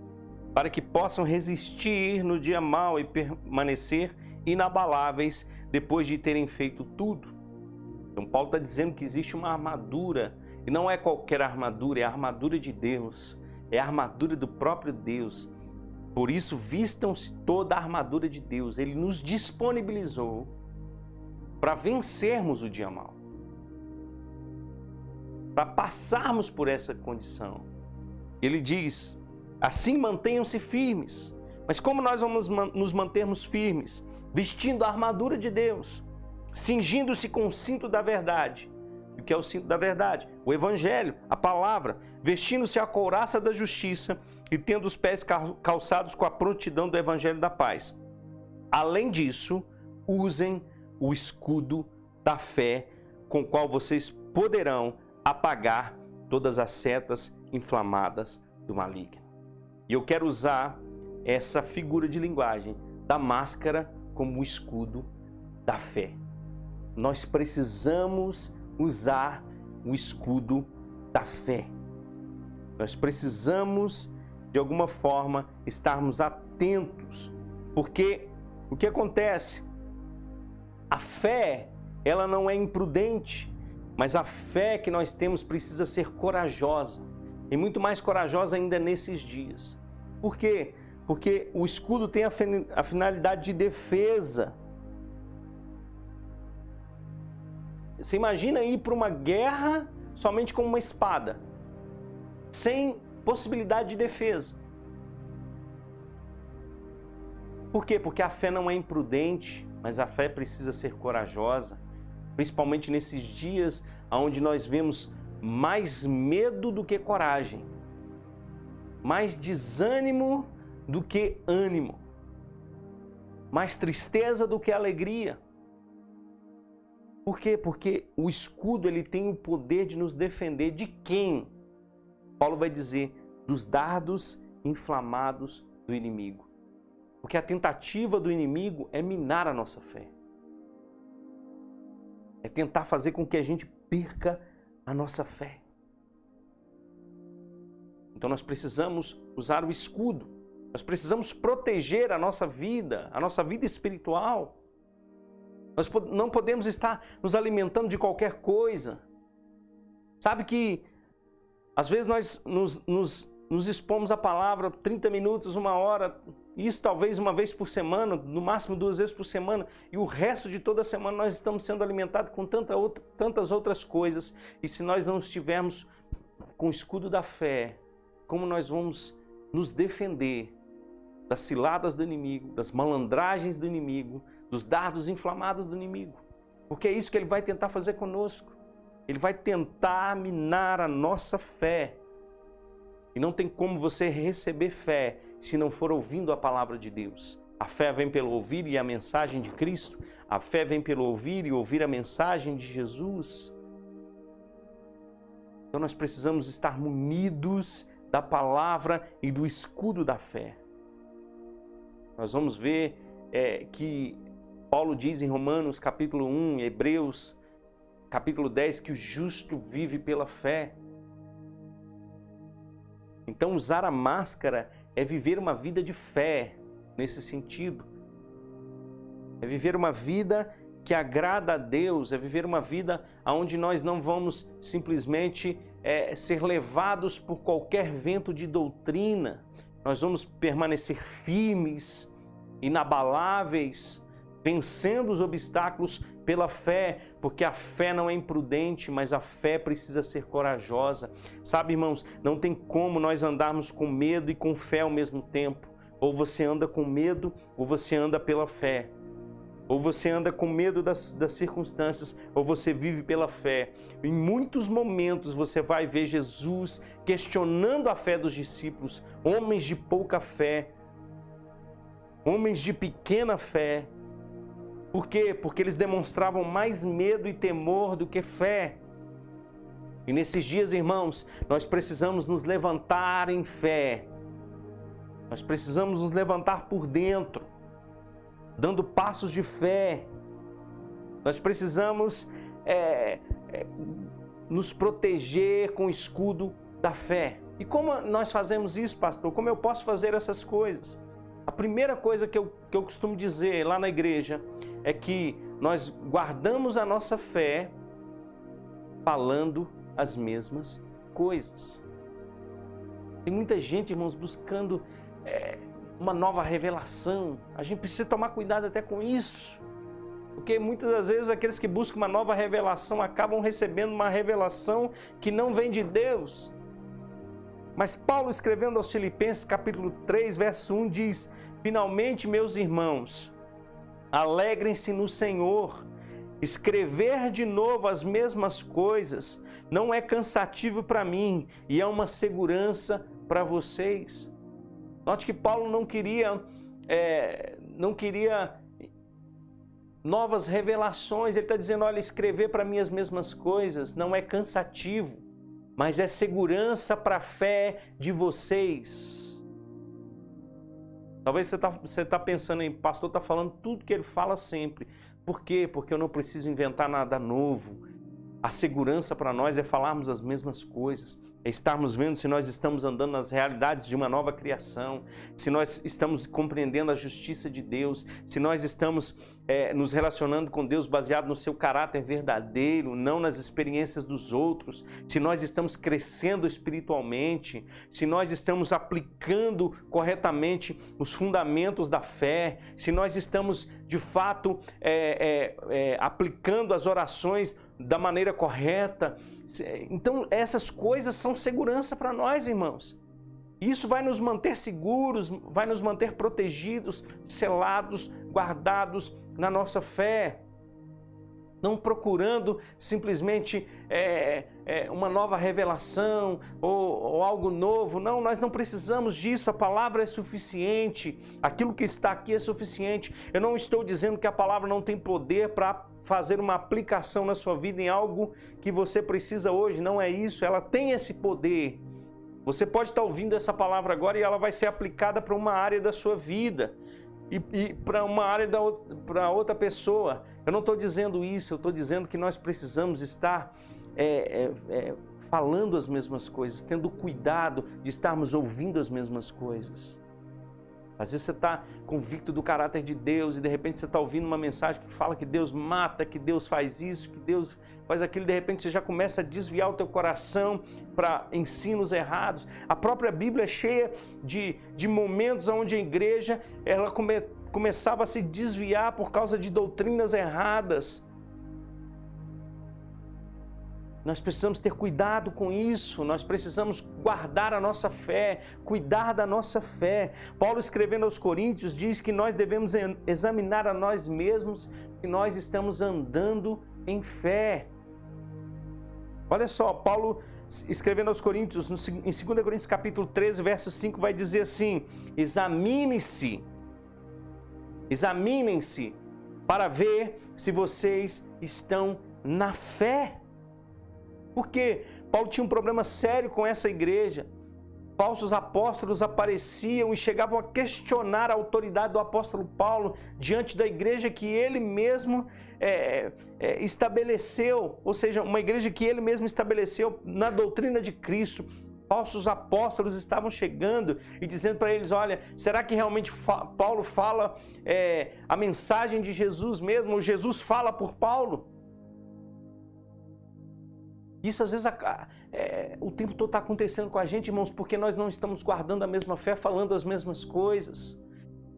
A: para que possam resistir no dia mau e permanecer inabaláveis depois de terem feito tudo. Então Paulo está dizendo que existe uma armadura, e não é qualquer armadura, é a armadura de Deus, é a armadura do próprio Deus. Por isso vistam-se toda a armadura de Deus. Ele nos disponibilizou para vencermos o dia mau, para passarmos por essa condição. Ele diz, assim mantenham-se firmes. Mas como nós vamos nos mantermos firmes? Vestindo a armadura de Deus, cingindo-se com o cinto da verdade. O que é o cinto da verdade? O Evangelho, a palavra, vestindo-se a couraça da justiça e tendo os pés calçados com a prontidão do Evangelho da paz. Além disso, usem o escudo da fé, com o qual vocês poderão apagar todas as setas inflamadas do maligno. E eu quero usar essa figura de linguagem da máscara como o escudo da fé. Nós precisamos usar o escudo da fé. Nós precisamos, de alguma forma, estarmos atentos, porque o que acontece? A fé, ela não é imprudente, mas a fé que nós temos precisa ser corajosa, e muito mais corajosa ainda nesses dias. Por quê? Porque o escudo tem a finalidade de defesa. Você imagina ir para uma guerra somente com uma espada, sem possibilidade de defesa. Por quê? Porque a fé não é imprudente, mas a fé precisa ser corajosa, principalmente nesses dias onde nós vemos mais medo do que coragem, mais desânimo do que ânimo, mais tristeza do que alegria. Por quê? Porque o escudo ele tem o poder de nos defender de quem? Paulo vai dizer, dos dardos inflamados do inimigo. Porque a tentativa do inimigo é minar a nossa fé. É tentar fazer com que a gente perca a nossa fé. Então nós precisamos usar o escudo. Nós precisamos proteger a nossa vida espiritual. Nós não podemos estar nos alimentando de qualquer coisa. Sabe que às vezes nós nos expomos à palavra 30 minutos, 1 hora, isso talvez uma vez por semana, no máximo 2 vezes por semana, e o resto de toda a semana nós estamos sendo alimentados com tantas outras coisas. E se nós não estivermos com o escudo da fé, como nós vamos nos defender das ciladas do inimigo, das malandragens do inimigo, dos dardos inflamados do inimigo? Porque é isso que ele vai tentar fazer conosco. Ele vai tentar minar a nossa fé. E não tem como você receber fé se não for ouvindo a palavra de Deus. A fé vem pelo ouvir e a mensagem de Cristo. A fé vem pelo ouvir e ouvir a mensagem de Jesus. Então nós precisamos estar munidos da palavra e do escudo da fé. Nós vamos ver que Paulo diz em Romanos capítulo 1, Hebreus capítulo 10, que o justo vive pela fé. Então usar a máscara é viver uma vida de fé nesse sentido. É viver uma vida que agrada a Deus, é viver uma vida onde nós não vamos simplesmente ser levados por qualquer vento de doutrina. Nós vamos permanecer firmes, inabaláveis, vencendo os obstáculos pela fé, porque a fé não é imprudente, mas a fé precisa ser corajosa. Sabe, irmãos, não tem como nós andarmos com medo e com fé ao mesmo tempo. Ou você anda com medo, ou você anda pela fé. Ou você anda com medo das circunstâncias, ou você vive pela fé. Em muitos momentos você vai ver Jesus questionando a fé dos discípulos, homens de pouca fé, homens de pequena fé. Por quê? Porque eles demonstravam mais medo e temor do que fé. E nesses dias, irmãos, nós precisamos nos levantar em fé. Nós precisamos nos levantar por dentro, dando passos de fé. Nós precisamos nos proteger com o escudo da fé. E como nós fazemos isso, pastor? Como eu posso fazer essas coisas? A primeira coisa que eu costumo dizer lá na igreja é que nós guardamos a nossa fé falando as mesmas coisas. Tem muita gente, irmãos, buscando uma nova revelação. A gente precisa tomar cuidado até com isso. Porque muitas das vezes aqueles que buscam uma nova revelação acabam recebendo uma revelação que não vem de Deus. Mas Paulo, escrevendo aos Filipenses, capítulo 3, verso 1, diz: finalmente, meus irmãos, alegrem-se no Senhor. Escrever de novo as mesmas coisas não é cansativo para mim e é uma segurança para vocês. Note que Paulo não queria novas revelações. Ele está dizendo, olha, escrever para mim as mesmas coisas não é cansativo, mas é segurança para a fé de vocês. Talvez você está pensando em, pastor está falando tudo que ele fala sempre. Por quê? Porque eu não preciso inventar nada novo. A segurança para nós é falarmos as mesmas coisas. É estarmos vendo se nós estamos andando nas realidades de uma nova criação, se nós estamos compreendendo a justiça de Deus, se nós estamos nos relacionando com Deus baseado no seu caráter verdadeiro, não nas experiências dos outros, se nós estamos crescendo espiritualmente, se nós estamos aplicando corretamente os fundamentos da fé, se nós estamos de fato aplicando as orações da maneira correta. Então essas coisas são segurança para nós, irmãos. Isso vai nos manter seguros, vai nos manter protegidos, selados, guardados na nossa fé. Não procurando simplesmente uma nova revelação ou algo novo. Não, nós não precisamos disso. A palavra é suficiente. Aquilo que está aqui é suficiente. Eu não estou dizendo que a palavra não tem poder para fazer uma aplicação na sua vida em algo que você precisa hoje. Não é isso, ela tem esse poder. Você pode estar ouvindo essa palavra agora e ela vai ser aplicada para uma área da sua vida e para uma área para outra pessoa. Eu não estou dizendo isso, eu estou dizendo que nós precisamos estar falando as mesmas coisas, tendo cuidado de estarmos ouvindo as mesmas coisas. Às vezes você está convicto do caráter de Deus e de repente você está ouvindo uma mensagem que fala que Deus mata, que Deus faz isso, que Deus faz aquilo, de repente você já começa a desviar o teu coração para ensinos errados. A própria Bíblia é cheia de momentos onde a igreja ela começava a se desviar por causa de doutrinas erradas. Nós precisamos ter cuidado com isso, nós precisamos guardar a nossa fé, cuidar da nossa fé. Paulo, escrevendo aos Coríntios, diz que nós devemos examinar a nós mesmos se nós estamos andando em fé. Olha só, Paulo, escrevendo aos Coríntios, em 2 Coríntios capítulo 13, verso 5, vai dizer assim: examinem-se para ver se vocês estão na fé. Porque Paulo tinha um problema sério com essa igreja. Falsos apóstolos apareciam e chegavam a questionar a autoridade do apóstolo Paulo diante da igreja que ele mesmo estabeleceu, ou seja, uma igreja que ele mesmo estabeleceu na doutrina de Cristo. Falsos apóstolos estavam chegando e dizendo para eles: olha, será que realmente Paulo fala a mensagem de Jesus mesmo, ou Jesus fala por Paulo? Isso às vezes o tempo todo está acontecendo com a gente, irmãos, porque nós não estamos guardando a mesma fé, falando as mesmas coisas.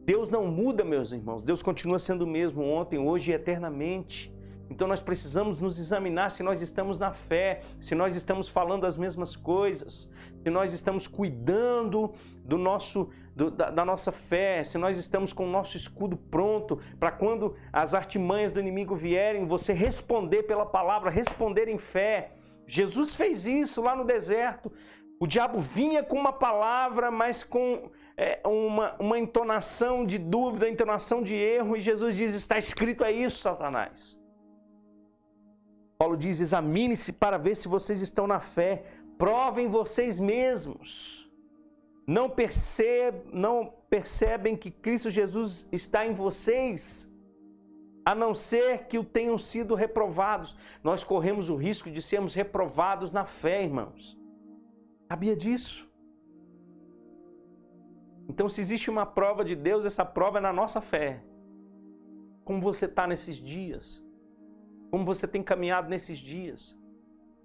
A: Deus não muda, meus irmãos. Deus continua sendo o mesmo ontem, hoje e eternamente. Então nós precisamos nos examinar se nós estamos na fé, se nós estamos falando as mesmas coisas, se nós estamos cuidando da nossa fé, se nós estamos com o nosso escudo pronto para quando as artimanhas do inimigo vierem, você responder pela palavra, responder em fé. Jesus fez isso lá no deserto. O diabo vinha com uma palavra, mas com uma entonação de dúvida, entonação de erro, e Jesus diz: está escrito é isso, Satanás. Paulo diz: examine-se para ver se vocês estão na fé, provem vocês mesmos. Não percebem que Cristo Jesus está em vocês, a não ser que o tenham sido reprovados. Nós corremos o risco de sermos reprovados na fé, irmãos. Sabia disso? Então, se existe uma prova de Deus, essa prova é na nossa fé. Como você está nesses dias? Como você tem caminhado nesses dias?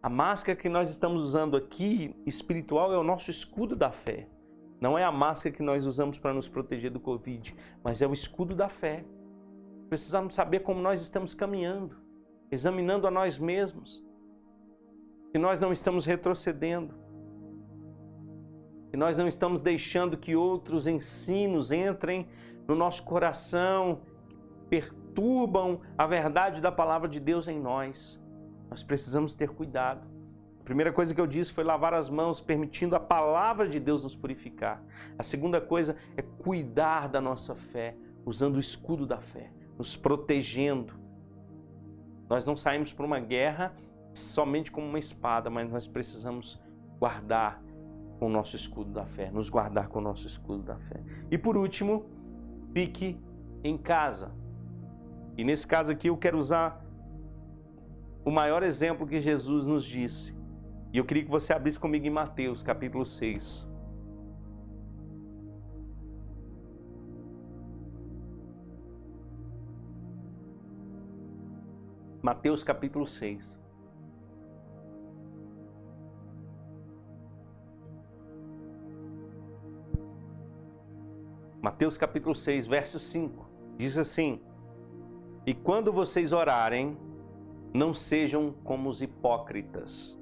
A: A máscara que nós estamos usando aqui, espiritual, é o nosso escudo da fé. Não é a máscara que nós usamos para nos proteger do Covid, mas é o escudo da fé. Precisamos saber como nós estamos caminhando, examinando a nós mesmos. Se nós não estamos retrocedendo, se nós não estamos deixando que outros ensinos entrem no nosso coração, perturbam a verdade da palavra de Deus em nós. Nós precisamos ter cuidado. A primeira coisa que eu disse foi lavar as mãos, permitindo a palavra de Deus nos purificar. A segunda coisa é cuidar da nossa fé, usando o escudo da fé, nos protegendo. Nós não saímos para uma guerra somente com uma espada, mas nós precisamos guardar com o nosso escudo da fé, nos guardar com o nosso escudo da fé. E por último, fique em casa. E nesse caso aqui eu quero usar o maior exemplo que Jesus nos disse. E eu queria que você abrisse comigo em Mateus capítulo 6. Mateus capítulo 6. Mateus capítulo 6, verso 5. Diz assim: e quando vocês orarem, não sejam como os hipócritas.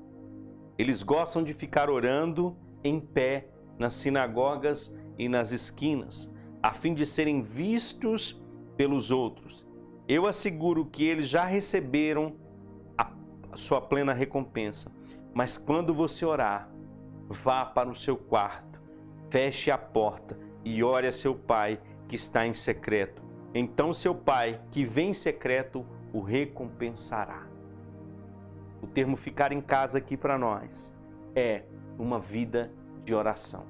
A: Eles gostam de ficar orando em pé nas sinagogas e nas esquinas, a fim de serem vistos pelos outros. Eu asseguro que eles já receberam a sua plena recompensa. Mas quando você orar, vá para o seu quarto, feche a porta e ore a seu pai que está em secreto. Então seu pai, que vem em secreto, o recompensará. O termo ficar em casa aqui para nós é uma vida de oração,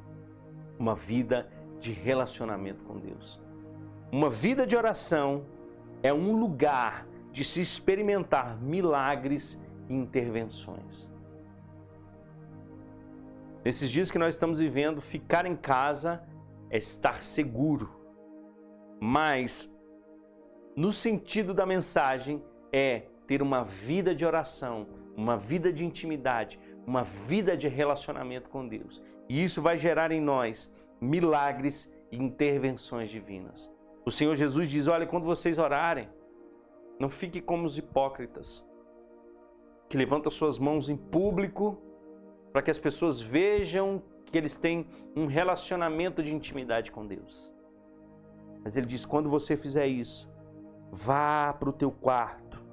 A: uma vida de relacionamento com Deus. Uma vida de oração é um lugar de se experimentar milagres e intervenções. Nesses dias que nós estamos vivendo, ficar em casa é estar seguro, mas no sentido da mensagem é ter uma vida de oração, uma vida de intimidade, uma vida de relacionamento com Deus. E isso vai gerar em nós milagres e intervenções divinas. O Senhor Jesus diz, olha, quando vocês orarem, não fique como os hipócritas, que levantam suas mãos em público para que as pessoas vejam que eles têm um relacionamento de intimidade com Deus. Mas ele diz, quando você fizer isso, vá para o teu quarto,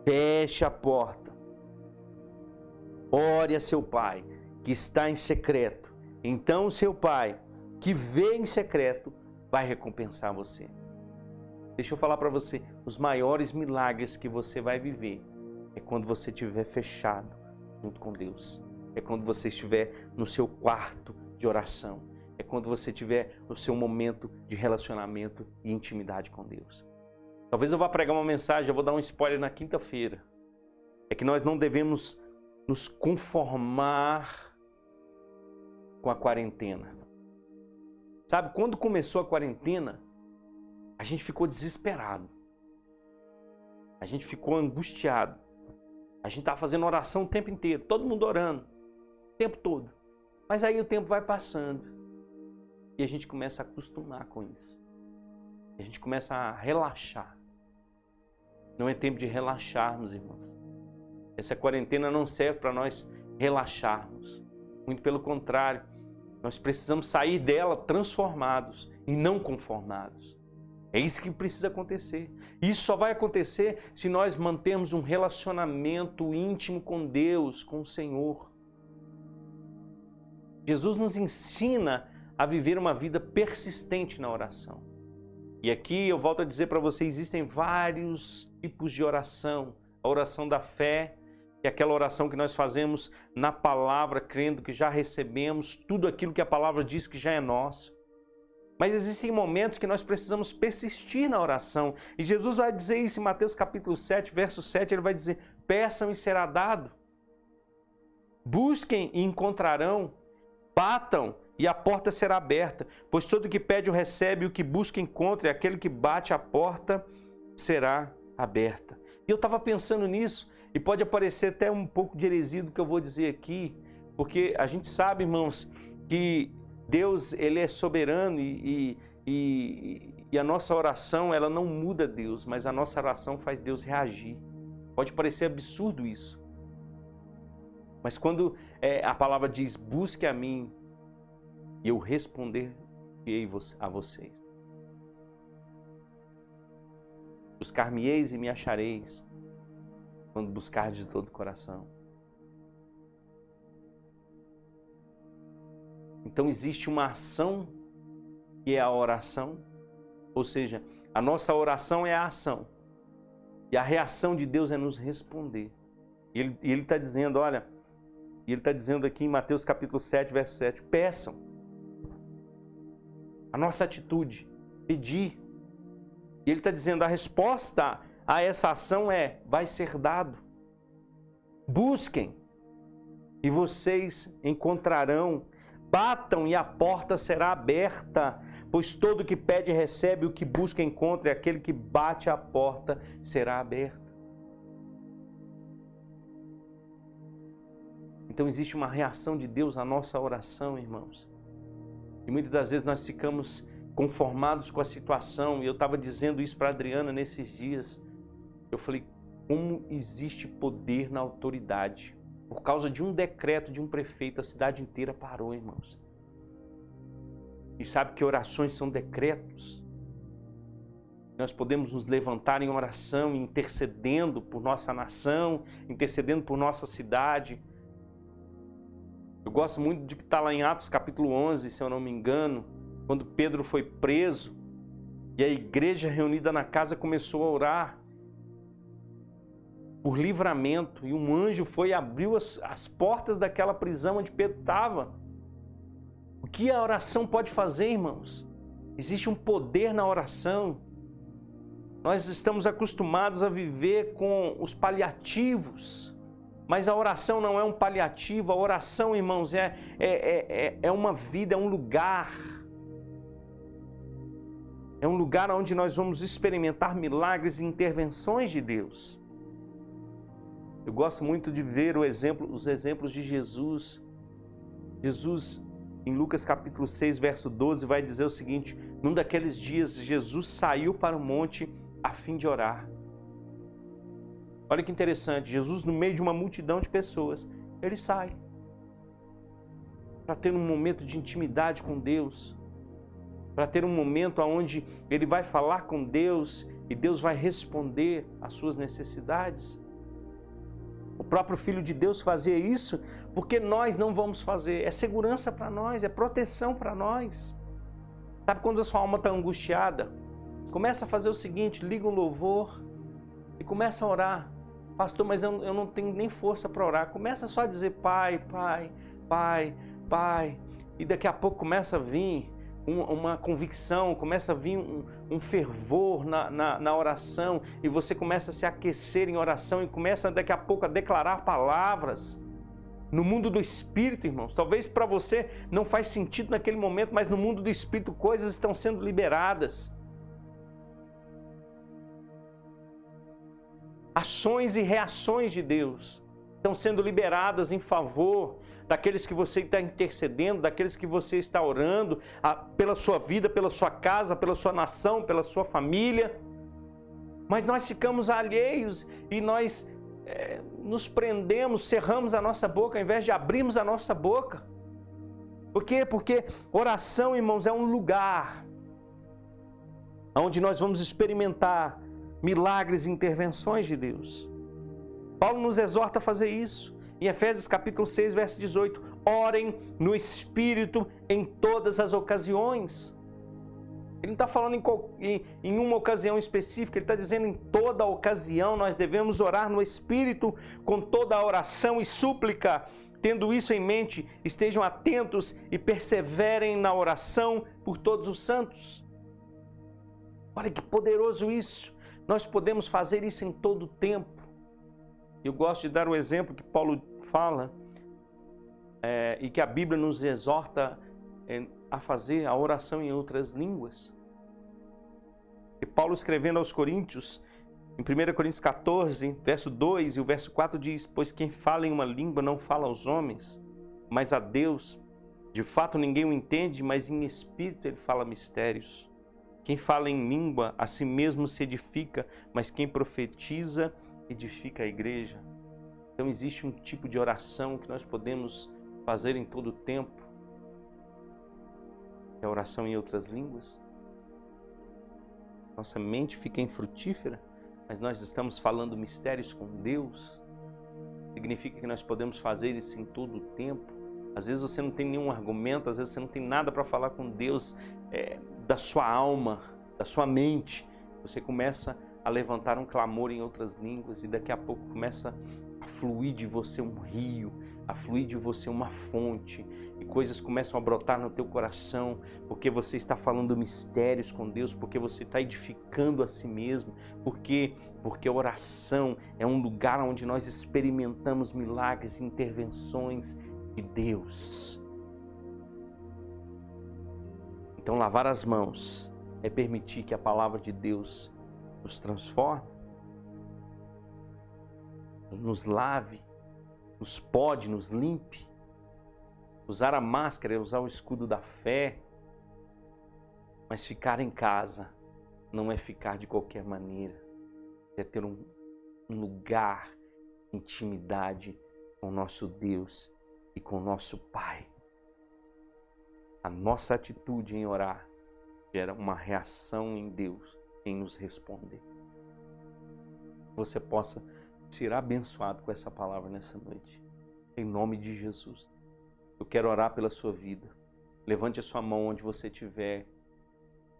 A: feche a porta, ore a seu pai, que está em secreto. Então o seu pai, que vê em secreto, vai recompensar você. Deixa eu falar para você, os maiores milagres que você vai viver é quando você estiver fechado junto com Deus. É quando você estiver no seu quarto de oração. É quando você tiver o seu momento de relacionamento e intimidade com Deus. Talvez eu vá pregar uma mensagem, eu vou dar um spoiler na quinta-feira. É que nós não devemos nos conformar com a quarentena. Sabe, quando começou a quarentena, a gente ficou desesperado. A gente ficou angustiado. A gente estava fazendo oração o tempo inteiro, todo mundo orando, o tempo todo. Mas aí o tempo vai passando e a gente começa a acostumar com isso. A gente começa a relaxar. Não é tempo de relaxarmos, irmãos. Essa quarentena não serve para nós relaxarmos. Muito pelo contrário, nós precisamos sair dela transformados e não conformados. É isso que precisa acontecer. Isso só vai acontecer se nós mantermos um relacionamento íntimo com Deus, com o Senhor. Jesus nos ensina a viver uma vida persistente na oração. E aqui eu volto a dizer para você, existem vários tipos de oração. A oração da fé, que é aquela oração que nós fazemos na palavra, crendo que já recebemos tudo aquilo que a palavra diz que já é nosso. Mas existem momentos que nós precisamos persistir na oração. E Jesus vai dizer isso em Mateus capítulo 7, verso 7, ele vai dizer, peçam e será dado. Busquem e encontrarão. Batam e a porta será aberta. Pois todo que pede o recebe, o que busca encontra, e aquele que bate a porta será aberta. E eu estava pensando nisso, e pode aparecer até um pouco de heresia do que eu vou dizer aqui, porque a gente sabe, irmãos, que Deus, ele é soberano e a nossa oração, ela não muda Deus, mas a nossa oração faz Deus reagir. Pode parecer absurdo isso. Mas quando a palavra diz, busque a mim, e eu responderei a vocês. Buscar-me-eis e me achareis, quando buscardes de todo o coração. Então existe uma ação que é a oração, ou seja, a nossa oração é a ação. E a reação de Deus é nos responder. E ele está dizendo, olha, ele está dizendo aqui em Mateus capítulo 7, verso 7, peçam. A nossa atitude, pedir. E ele está dizendo, a resposta a essa ação é, vai ser dado. Busquem e vocês encontrarão. Batam e a porta será aberta, pois todo que pede recebe, o que busca encontra, e aquele que bate a porta será aberta. Então existe uma reação de Deus à nossa oração, irmãos. E muitas das vezes nós ficamos conformados com a situação, e eu estava dizendo isso para a Adriana nesses dias. Eu falei, como existe poder na autoridade? Por causa de um decreto de um prefeito, a cidade inteira parou, irmãos. E sabe que orações são decretos? Nós podemos nos levantar em oração, intercedendo por nossa nação, intercedendo por nossa cidade. Eu gosto muito de que está lá em Atos capítulo 11, se eu não me engano, quando Pedro foi preso e a igreja reunida na casa começou a orar. por livramento, e um anjo foi e abriu as portas daquela prisão onde Pedro estava. O que a oração pode fazer, irmãos? Existe um poder na oração. Nós estamos acostumados a viver com os paliativos, mas a oração não é um paliativo. A oração, irmãos, é uma vida, é um lugar. É um lugar onde nós vamos experimentar milagres e intervenções de Deus. Eu gosto muito de ver os exemplos de Jesus. Jesus, em Lucas capítulo 6, verso 12, vai dizer o seguinte: num daqueles dias, Jesus saiu para o monte a fim de orar. Olha que interessante, Jesus, no meio de uma multidão de pessoas, ele sai para ter um momento de intimidade com Deus, para ter um momento onde ele vai falar com Deus e Deus vai responder às suas necessidades. O próprio Filho de Deus fazia isso porque nós não vamos fazer. É segurança para nós, é proteção para nós. Sabe quando a sua alma está angustiada? Começa a fazer o seguinte, liga um louvor e começa a orar. Pastor, mas eu não tenho nem força para orar. Começa só a dizer Pai, Pai, Pai, Pai. E daqui a pouco começa a vir uma convicção, começa a vir um fervor na oração, e você começa a se aquecer em oração e começa daqui a pouco a declarar palavras. No mundo do Espírito, irmãos, talvez para você não faz sentido naquele momento, mas no mundo do Espírito coisas estão sendo liberadas. Ações e reações de Deus estão sendo liberadas em favor daqueles que você está intercedendo, daqueles que você está orando, pela sua vida, pela sua casa, pela sua nação, pela sua família. Mas nós ficamos alheios e nós nos prendemos, cerramos a nossa boca ao invés de abrirmos a nossa boca. Por quê? Porque oração, irmãos, é um lugar onde nós vamos experimentar milagres e intervenções de Deus. Paulo nos exorta a fazer isso. Em Efésios capítulo 6, verso 18, orem no Espírito em todas as ocasiões. Ele não está falando em uma ocasião específica, ele está dizendo em toda ocasião nós devemos orar no Espírito com toda a oração e súplica. Tendo isso em mente, estejam atentos e perseverem na oração por todos os santos. Olha que poderoso isso. Nós podemos fazer isso em todo o tempo. Eu gosto de dar o exemplo que Paulo fala e que a Bíblia nos exorta a fazer a oração em outras línguas. E Paulo escrevendo aos Coríntios, em 1 Coríntios 14, verso 2 e o verso 4 diz: pois quem fala em uma língua não fala aos homens, mas a Deus. De fato ninguém o entende, mas em espírito ele fala mistérios. Quem fala em língua a si mesmo se edifica, mas quem profetiza edifica a igreja. Então existe um tipo de oração que nós podemos fazer em todo o tempo. É a oração em outras línguas. Nossa mente fica infrutífera, mas nós estamos falando mistérios com Deus. Significa que nós podemos fazer isso em todo o tempo. Às vezes você não tem nenhum argumento, às vezes você não tem nada para falar com Deus da sua alma, da sua mente. Você começa a levantar um clamor em outras línguas e daqui a pouco começa a fluir de você um rio, a fluir de você uma fonte, e coisas começam a brotar no teu coração, porque você está falando mistérios com Deus, porque você está edificando a si mesmo, porque a oração é um lugar onde nós experimentamos milagres e intervenções de Deus. Então lavar as mãos é permitir que a palavra de Deus nos transforme, nos lave, nos pode, nos limpe. Usar a máscara é usar o escudo da fé, mas ficar em casa não é ficar de qualquer maneira, é ter um lugar de intimidade com o nosso Deus e com o nosso Pai. A nossa atitude em orar gera uma reação em Deus em nos responder. Você possa ser abençoado com essa palavra nessa noite. Em nome de Jesus. Eu quero orar pela sua vida. Levante a sua mão onde você estiver.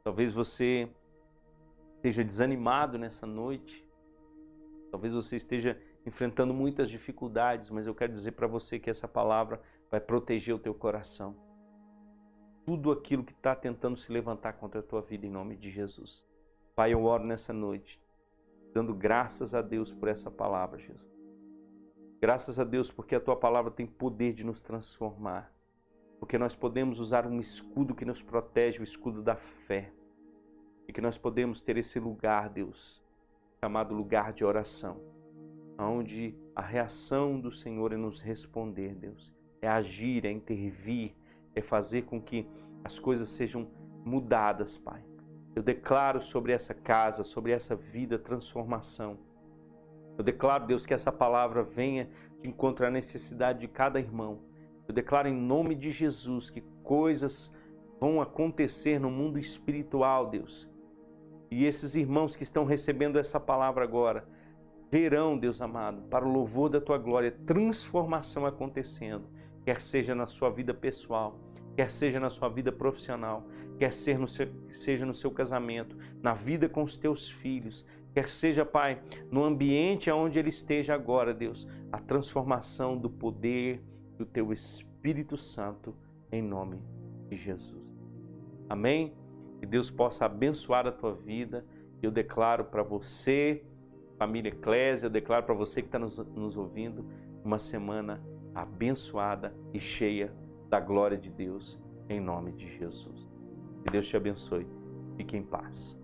A: Talvez você esteja desanimado nessa noite. Talvez você esteja enfrentando muitas dificuldades, mas eu quero dizer para você que essa palavra vai proteger o teu coração. Tudo aquilo que está tentando se levantar contra a tua vida, em nome de Jesus. Pai, eu oro nessa noite, dando graças a Deus por essa palavra, Jesus. Graças a Deus porque a tua palavra tem poder de nos transformar. Porque nós podemos usar um escudo que nos protege, o escudo da fé. E que nós podemos ter esse lugar, Deus, chamado lugar de oração, onde a reação do Senhor é nos responder, Deus. É agir, é intervir, é fazer com que as coisas sejam mudadas, Pai. Eu declaro sobre essa casa, sobre essa vida, transformação. Eu declaro, Deus, que essa palavra venha de encontro à necessidade de cada irmão. Eu declaro em nome de Jesus que coisas vão acontecer no mundo espiritual, Deus. E esses irmãos que estão recebendo essa palavra agora, verão, Deus amado, para o louvor da tua glória, transformação acontecendo, quer seja na sua vida pessoal, quer seja na sua vida profissional, quer seja no seu casamento, na vida com os teus filhos, quer seja, Pai, no ambiente onde ele esteja agora, Deus, a transformação do poder do teu Espírito Santo, em nome de Jesus. Amém? Que Deus possa abençoar a tua vida. Eu declaro para você, família Eclésia, eu declaro para você que está nos ouvindo, uma semana abençoada e cheia da glória de Deus, em nome de Jesus. Que Deus te abençoe. Fique em paz.